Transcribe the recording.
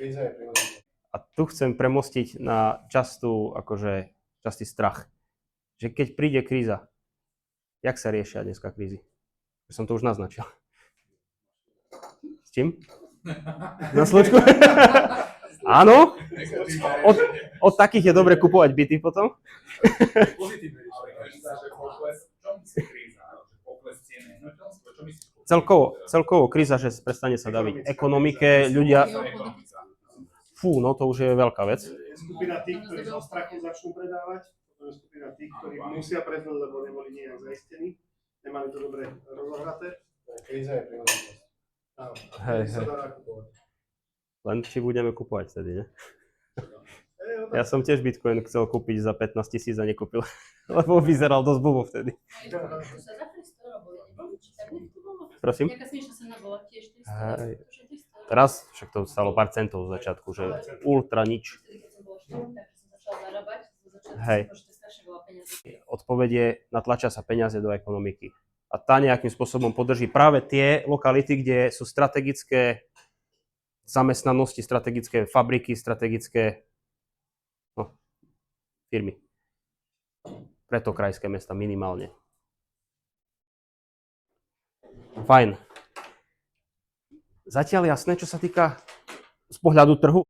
Kríza je príležitosť. A tu chcem premostiť na častý strach. Že keď príde kríza, jak sa riešia dneska krízy? Som to už naznačil. S čím? Na slučku? Áno. Od takých je dobre kupovať byty potom. Celkovo kríza, že prestane sa daviť ekonomike, ľudia... Fú, no to už je veľká vec. Je skupina tých, ktorí zo strachu začnú predávať, potom je skupina tých, ktorí musia predať, lebo neboli nejak zaistení, nemali to dobre rozohraté. Kríza je príležitosť. Áno, Hej. sa dá nakupovať. Len či budeme kupovať vtedy, ne? Ja som tiež Bitcoin chcel kúpiť za 15 000 a nekúpil, lebo vyzeral dosť blbo vtedy. Prosím? Hej. Teraz však to stalo pár centov z začiatku, že ultra nič. Hej. Odpoveď je, natlačia sa peniaze do ekonomiky. A tá nejakým spôsobom podrží práve tie lokality, kde sú strategické zamestnanosti, strategické fabriky, strategické firmy. Preto krajské mesta minimálne. Fajn. Zatiaľ jasné, čo sa týka z pohľadu trhu?